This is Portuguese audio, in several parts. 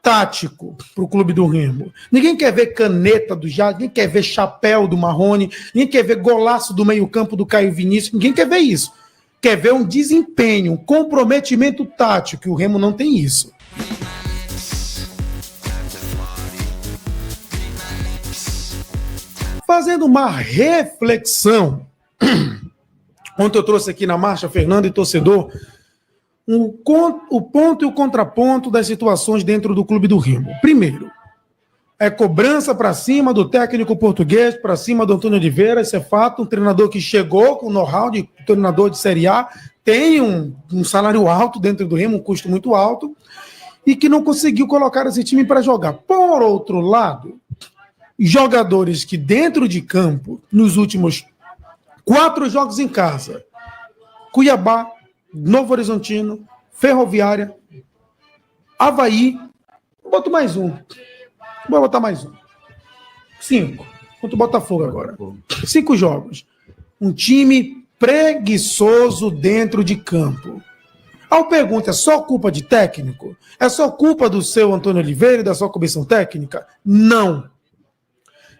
tático para o clube do Remo. Ninguém quer ver caneta do Jadson, ninguém quer ver chapéu do Marrone, ninguém quer ver golaço do meio-campo do Caio Vinícius, ninguém quer ver isso. Quer ver um desempenho, um comprometimento tático, e o Remo não tem isso. Fazendo uma reflexão, ontem eu trouxe aqui na marcha, Fernando e torcedor, o ponto e o contraponto das situações dentro do clube do Remo. Primeiro, é cobrança para cima do técnico português, para cima do Antônio Oliveira, isso é fato, um treinador que chegou com know-how de treinador de Série A, tem um salário alto dentro do Remo, um custo muito alto, e que não conseguiu colocar esse time para jogar. Por outro lado, jogadores que dentro de campo, nos últimos 4 jogos em casa, Cuiabá, Novo Horizontino, Ferroviária, Avaí, boto mais um. Vou botar mais um. 5. Contra o Botafogo agora. 5 jogos. Um time preguiçoso dentro de campo. Ao pergunta, é só culpa de técnico? É só culpa do seu Antônio Oliveira e da sua comissão técnica? Não.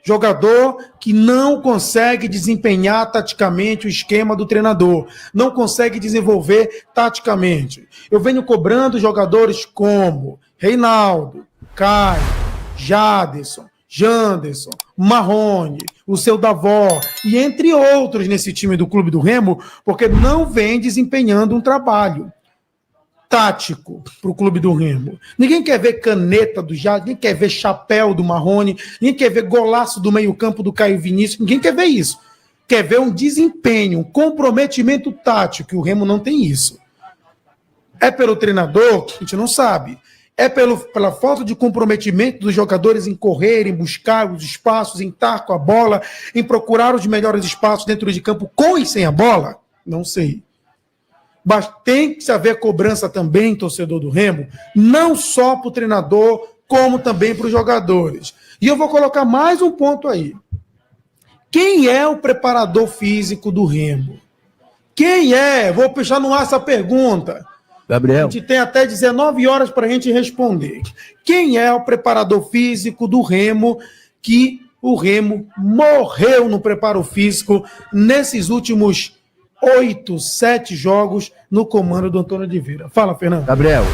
Jogador que não consegue desempenhar taticamente o esquema do treinador, não consegue desenvolver taticamente. Eu venho cobrando jogadores como Reinaldo, Caio, Jadson, Janderson, Marrone, o seu Davó, e entre outros nesse time do Clube do Remo, porque não vem desempenhando um trabalho tático para o Clube do Remo. Ninguém quer ver caneta do Jadson, ninguém quer ver chapéu do Marrone, ninguém quer ver golaço do meio-campo do Caio Vinícius, ninguém quer ver isso. Quer ver um desempenho, um comprometimento tático, e o Remo não tem isso. É pelo treinador? A gente não sabe. É pela falta de comprometimento dos jogadores em correr, em buscar os espaços, em estar com a bola, em procurar os melhores espaços dentro de campo com e sem a bola? Não sei. Mas tem que haver cobrança também, torcedor do Remo, não só para o treinador, como também para os jogadores. E eu vou colocar mais um ponto aí. Quem é o preparador físico do Remo? Quem é? Vou puxar no ar essa pergunta. Gabriel. A gente tem até 19 horas para a gente responder. Quem é o preparador físico do Remo, que o Remo morreu no preparo físico nesses últimos 8, 7 jogos no comando do Antônio Oliveira? Fala, Fernando. Gabriel,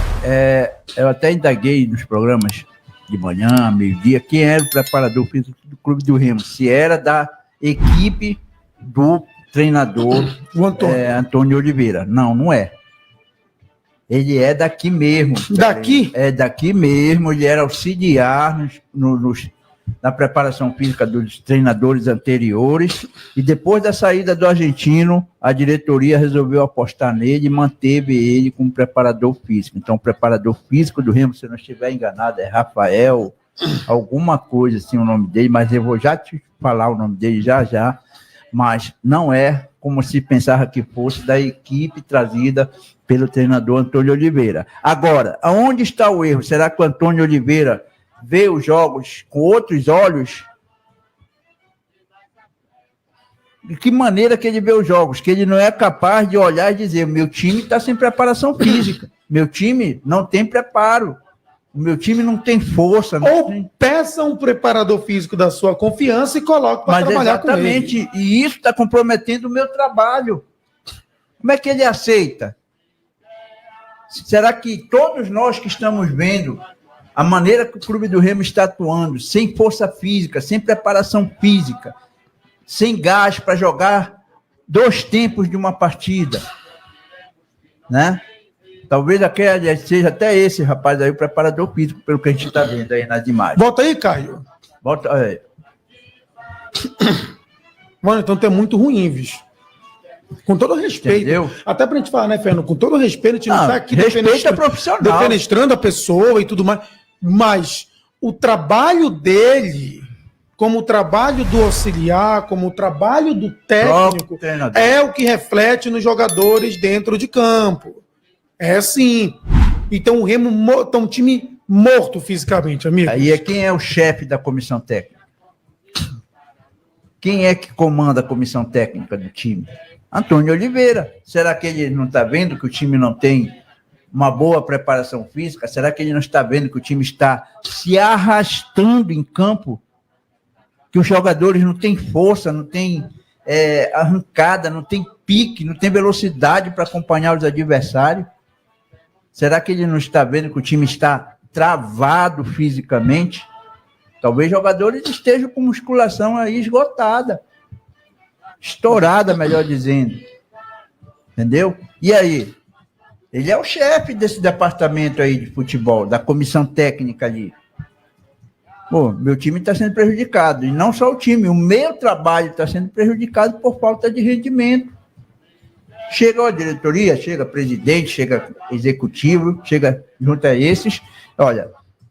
eu até indaguei nos programas de manhã, meio-dia, quem era o preparador físico do Clube do Remo, se era da equipe do treinador Antônio Oliveira. Não, não é. Ele é daqui mesmo. Daqui? É daqui mesmo, ele era auxiliar na preparação física dos treinadores anteriores, e depois da saída do argentino, a diretoria resolveu apostar nele e manteve ele como preparador físico. Então, o preparador físico do Remo, se eu não estiver enganado, é Rafael, alguma coisa assim o nome dele, mas eu vou já te falar o nome dele já, mas não é como se pensava que fosse da equipe trazida pelo treinador Antônio Oliveira. Agora, aonde está o erro? Será que o Antônio Oliveira vê os jogos com outros olhos? De que maneira que ele vê os jogos? Que ele não é capaz de olhar e dizer: meu time está sem preparação física, meu time não tem preparo, o meu time não tem força. Peça um preparador físico da sua confiança e coloque para trabalhar com ele. Exatamente, e isso está comprometendo o meu trabalho. Como é que ele aceita? Será que todos nós que estamos vendo a maneira que o Clube do Remo está atuando, sem força física, sem preparação física, sem gás para jogar 2 tempos de uma partida, né? Talvez seja até esse rapaz aí o preparador físico, pelo que a gente está vendo aí nas imagens. Volta aí, Caio. Volta aí. Mano, então tu é muito ruim, bicho. Com todo respeito. Entendeu? Até pra gente falar, né, Fernando? Com todo respeito, a gente não está aqui profissional, defenestrando a pessoa e tudo mais. Mas o trabalho dele, como o trabalho do auxiliar, como o trabalho do técnico, é o que reflete nos jogadores dentro de campo. É sim. Então o Remo está um time morto fisicamente, amigo. Aí quem é o chefe da comissão técnica? Quem é que comanda a comissão técnica do time? Antônio Oliveira. Será que ele não está vendo que o time não tem uma boa preparação física? Será que ele não está vendo que o time está se arrastando em campo? Que os jogadores não têm força, não têm arrancada, não têm pique, não têm velocidade para acompanhar os adversários? Será que ele não está vendo que o time está travado fisicamente? Talvez jogadores estejam com musculação aí esgotada, estourada, melhor dizendo. Entendeu? E aí? Ele é o chefe desse departamento aí de futebol, da comissão técnica ali. Pô, meu time está sendo prejudicado. E não só o time, o meu trabalho está sendo prejudicado por falta de rendimento. Chega a diretoria, chega presidente, chega executivo, chega junto a esses. Olha,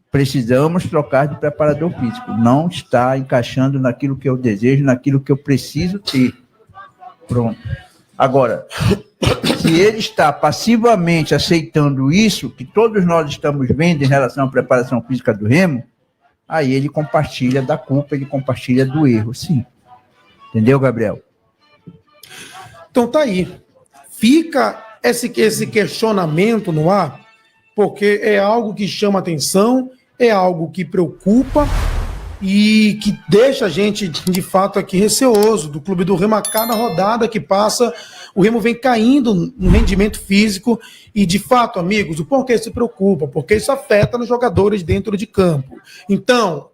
precisamos trocar de preparador físico. Não está encaixando naquilo que eu desejo, naquilo que eu preciso ter. Pronto. Agora, se ele está passivamente aceitando isso, que todos nós estamos vendo em relação à preparação física do Remo, aí ele compartilha da culpa, ele compartilha do erro, sim. Entendeu, Gabriel? Então tá aí. Fica esse questionamento no ar, porque é algo que chama atenção, é algo que preocupa e que deixa a gente, de fato, aqui receoso do Clube do Remo. A cada rodada que passa, o Remo vem caindo no rendimento físico e, de fato, amigos, o porquê se preocupa? Porque isso afeta nos jogadores dentro de campo. Então,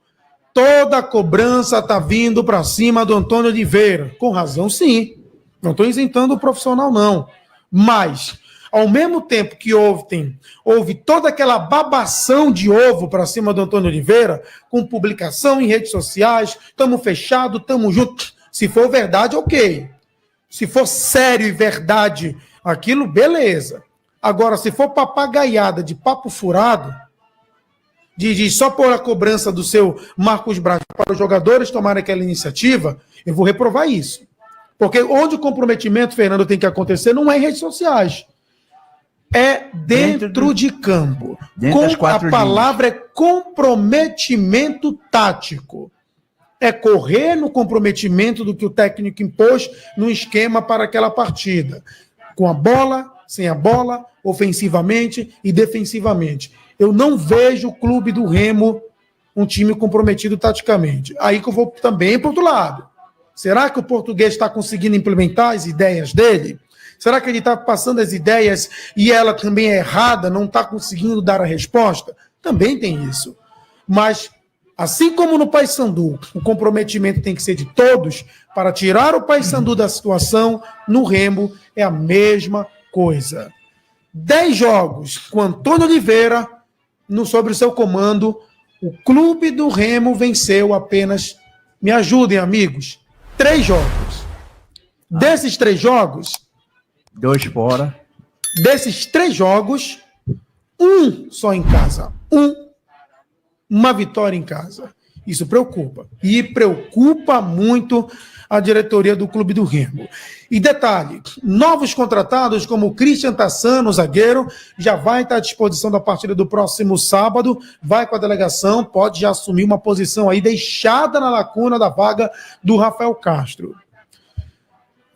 toda a cobrança está vindo para cima do Antônio Oliveira. Com razão, sim. Não estou isentando o profissional, não. Mas, ao mesmo tempo que houve toda aquela babação de ovo para cima do Antônio Oliveira, com publicação em redes sociais, estamos fechados, estamos juntos. Se for verdade, ok. Se for sério e verdade aquilo, beleza. Agora, se for papagaiada de papo furado, de só pôr a cobrança do seu Marcos Braz para os jogadores tomarem aquela iniciativa, eu vou reprovar isso. Porque onde o comprometimento, Fernando, tem que acontecer não é em redes sociais. É dentro de campo. A palavra é comprometimento tático. É correr no comprometimento do que o técnico impôs no esquema para aquela partida. Com a bola, sem a bola, ofensivamente e defensivamente. Eu não vejo o Clube do Remo um time comprometido taticamente. Aí que eu vou também para o outro lado. Será que o português está conseguindo implementar as ideias dele? Será que ele está passando as ideias e ela também é errada, não está conseguindo dar a resposta? Também tem isso. Mas, assim como no Paysandu, o comprometimento tem que ser de todos para tirar o Paysandu da situação, no Remo é a mesma coisa. 10 jogos com Antônio Oliveira, sobre o seu comando, o Clube do Remo venceu apenas, me ajudem, amigos, 3 jogos. Desses 3 jogos... 2 fora. Desses 3 jogos, 1 só em casa. Uma vitória em casa. Isso preocupa. E preocupa muito a diretoria do Clube do Remo. E detalhe, novos contratados como o Christian Tassano, zagueiro, já vai estar à disposição da partida do próximo sábado, vai com a delegação, pode já assumir uma posição aí deixada na lacuna da vaga do Rafael Castro.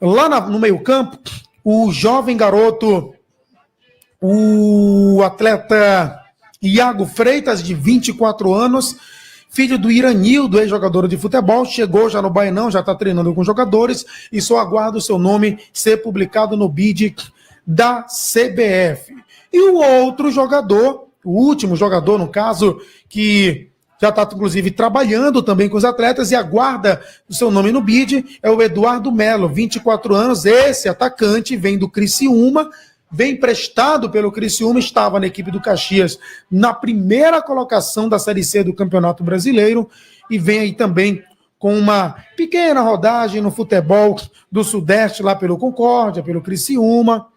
Lá no meio-campo, o jovem garoto, o atleta Iago Freitas, de 24 anos, filho do Iranildo, ex-jogador de futebol, chegou já no Bainão, já está treinando com jogadores e só aguarda o seu nome ser publicado no BID da CBF. E o outro jogador, o último jogador, no caso, que já está, inclusive, trabalhando também com os atletas e aguarda o seu nome no BID, é o Eduardo Melo, 24 anos, esse atacante vem do Criciúma, vem emprestado pelo Criciúma, estava na equipe do Caxias na primeira colocação da Série C do Campeonato Brasileiro e vem aí também com uma pequena rodagem no futebol do Sudeste, lá pelo Concórdia, pelo Criciúma,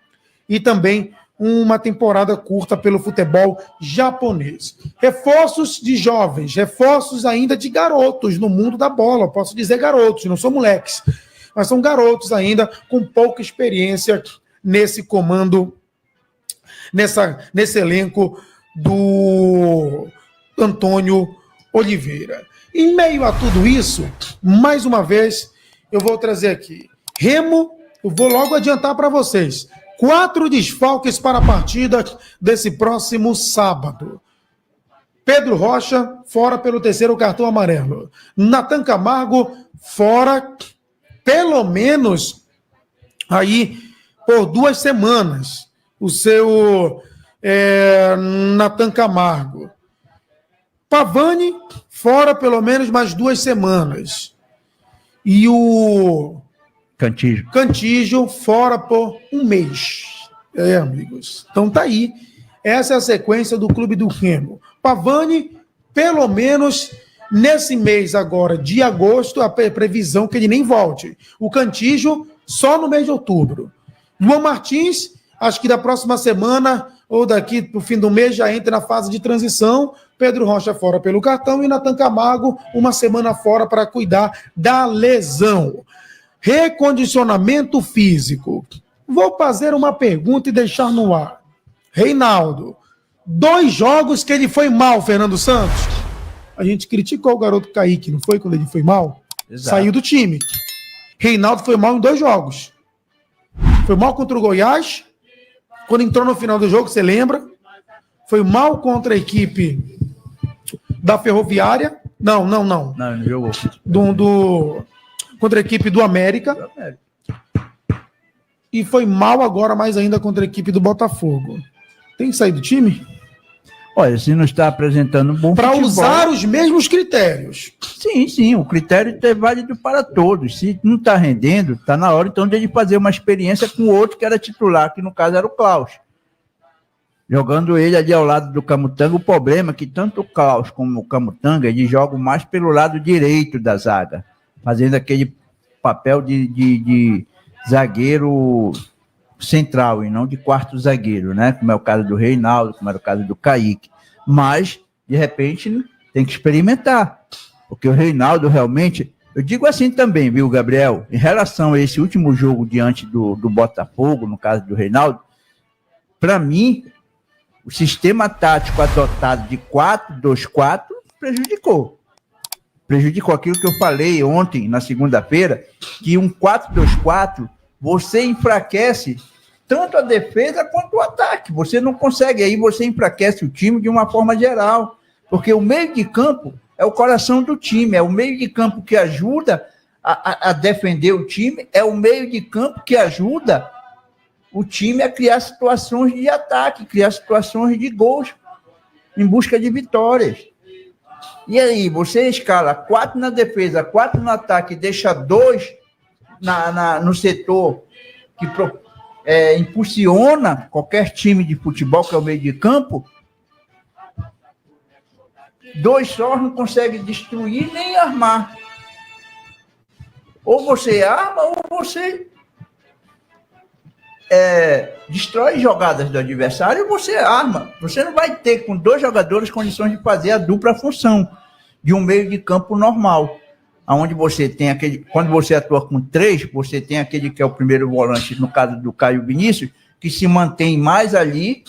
e também uma temporada curta pelo futebol japonês. Reforços de jovens, reforços ainda de garotos no mundo da bola, posso dizer garotos, não são moleques, mas são garotos ainda com pouca experiência nesse comando, nesse elenco do Antônio Oliveira. Em meio a tudo isso, mais uma vez, eu vou trazer aqui. Remo, eu vou logo adiantar para vocês. 4 desfalques para a partida desse próximo sábado. Pedro Rocha, fora pelo 3º cartão amarelo. Nathan Camargo, fora pelo menos aí por 2 semanas. O seu Nathan Camargo. Pavani, fora pelo menos mais 2 semanas. E o Cantígio, fora por 1 mês. Amigos. Então tá aí. Essa é a sequência do Clube do Remo. Pavani, pelo menos nesse mês agora de agosto, a previsão que ele nem volte. O Cantígio, só no mês de outubro. Luan Martins, acho que da próxima semana ou daqui para o fim do mês já entra na fase de transição. Pedro Rocha fora pelo cartão e Nathan Camargo 1 semana fora para cuidar da lesão. Recondicionamento físico. Vou fazer uma pergunta e deixar no ar. Reinaldo, 2 jogos que ele foi mal, Fernando Santos. A gente criticou o garoto Kaique, não foi? Quando ele foi mal? Exato. Saiu do time. Reinaldo foi mal em 2 jogos. Foi mal contra o Goiás, quando entrou no final do jogo, você lembra? Foi mal contra a equipe da Ferroviária. Não, jogou. Contra a equipe do América. E foi mal agora mais ainda contra a equipe do Botafogo. Tem que sair do time? Olha, se não está apresentando um bom futebol... Para usar os mesmos critérios. Sim, o critério é válido para todos. Se não está rendendo, está na hora então de ele fazer uma experiência com o outro que era titular, que no caso era o Klaus. Jogando ele ali ao lado do Camutanga, o problema é que tanto o Klaus como o Camutanga, eles jogam mais pelo lado direito da zaga, fazendo aquele papel de zagueiro central e não de quarto zagueiro, né? Como é o caso do Reinaldo, como era o caso do Kaique. Mas, de repente, tem que experimentar. Porque o Reinaldo realmente... Eu digo assim também, viu, Gabriel? Em relação a esse último jogo diante do Botafogo, no caso do Reinaldo, para mim, o sistema tático adotado de 4-2-4 prejudicou. Prejudicou aquilo que eu falei ontem, na segunda-feira, que um 4-2-4, você enfraquece tanto a defesa quanto o ataque. Você não consegue, aí você enfraquece o time de uma forma geral, porque o meio de campo é o coração do time, é o meio de campo que ajuda a defender o time, é o meio de campo que ajuda o time a criar situações de ataque, criar situações de gols em busca de vitórias. E aí, você escala 4 na defesa, 4 no ataque, deixa 2 no setor que impulsiona qualquer time de futebol, que é o meio de campo. 2 só não consegue destruir nem armar. Ou você arma, ou você destrói jogadas do adversário, ou você arma. Você não vai ter, com 2 jogadores, condições de fazer a dupla função de um meio de campo normal. Onde você tem aquele... Quando você atua com 3, você tem aquele que é o primeiro volante, no caso do Caio Vinícius, que se mantém mais ali,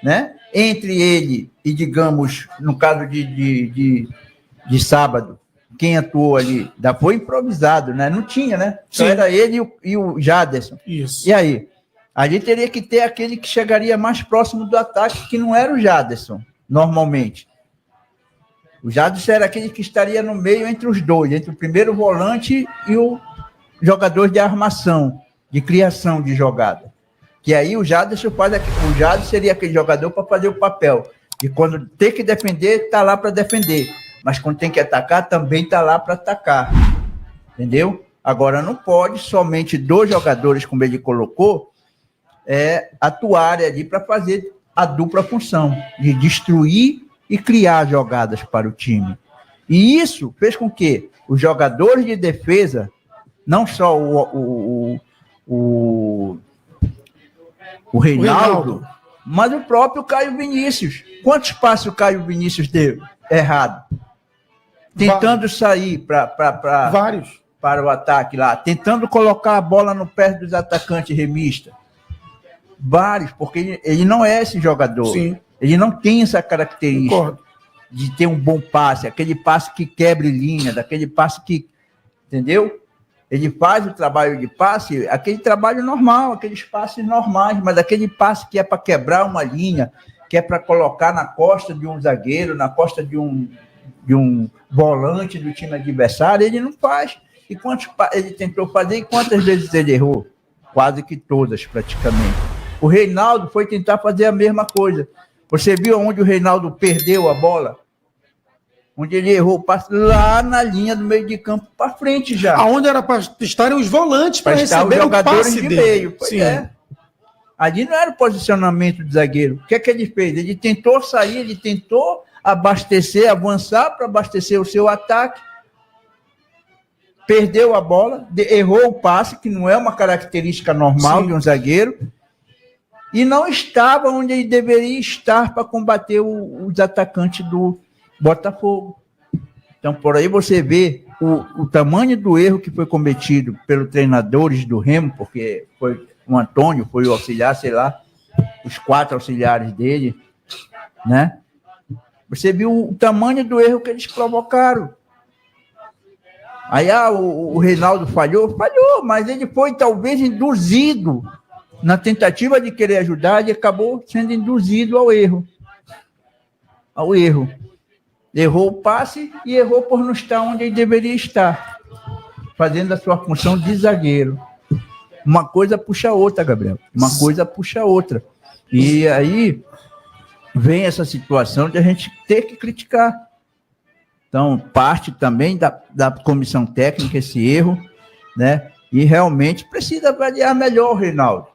né? Entre ele e, digamos, no caso de sábado, quem atuou ali, foi improvisado, né? Não tinha, né? Só era ele e o Jaderson. Isso. E aí? Ali teria que ter aquele que chegaria mais próximo do ataque, que não era o Jaderson, normalmente. O Jaderson era aquele que estaria no meio entre os dois, entre o primeiro volante e o jogador de armação, de criação de jogada. Que aí o Jaderson seria aquele jogador para fazer o papel. E quando tem que defender, está lá para defender. Mas quando tem que atacar, também está lá para atacar. Entendeu? Agora, não pode somente 2 jogadores, como ele colocou, atuarem ali para fazer a dupla função, de destruir e criar jogadas para o time. E isso fez com que os jogadores de defesa, não só o Reinaldo, mas o próprio Caio Vinícius. Quantos passos o Caio Vinícius deu errado? Tentando sair para o ataque lá, tentando colocar a bola no pé dos atacantes remistas. Vários, porque ele não é esse jogador. Sim. Ele não tem essa característica. Concordo. De ter um bom passe, aquele passe que quebre linha, daquele passe que... Entendeu? Ele faz o trabalho de passe, aquele trabalho normal, aqueles passes normais, mas aquele passe que é para quebrar uma linha, que é para colocar na costa de um zagueiro, na costa de um volante do time adversário, ele não faz. E quantos ele tentou fazer e quantas vezes ele errou? Quase que todas, praticamente. O Reinaldo foi tentar fazer a mesma coisa. Você viu onde o Reinaldo perdeu a bola? Onde ele errou o passe lá na linha do meio de campo para frente já. Aonde era para estarem os volantes para receber os jogadores o passe de dele. meio. Pois é. Ali não era o posicionamento do zagueiro. O que é que ele fez? Ele tentou sair, ele tentou abastecer, avançar para abastecer o seu ataque, perdeu a bola, errou o passe, que não é uma característica normal de um zagueiro, e não estava onde ele deveria estar para combater os atacantes do Botafogo. Então, por aí você vê o tamanho do erro que foi cometido pelos treinadores do Remo, porque foi o Antônio, foi o auxiliar, sei lá, os 4 auxiliares dele, né? Você viu o tamanho do erro que eles provocaram. Aí o Reinaldo falhou, mas ele foi talvez induzido na tentativa de querer ajudar e acabou sendo induzido ao erro. Errou o passe e errou por não estar onde ele deveria estar, fazendo a sua função de zagueiro. Uma coisa puxa a outra, Gabriel. Uma coisa puxa a outra. E aí vem essa situação de a gente ter que criticar. Então, parte também da comissão técnica esse erro, né? E realmente precisa avaliar melhor o Reinaldo.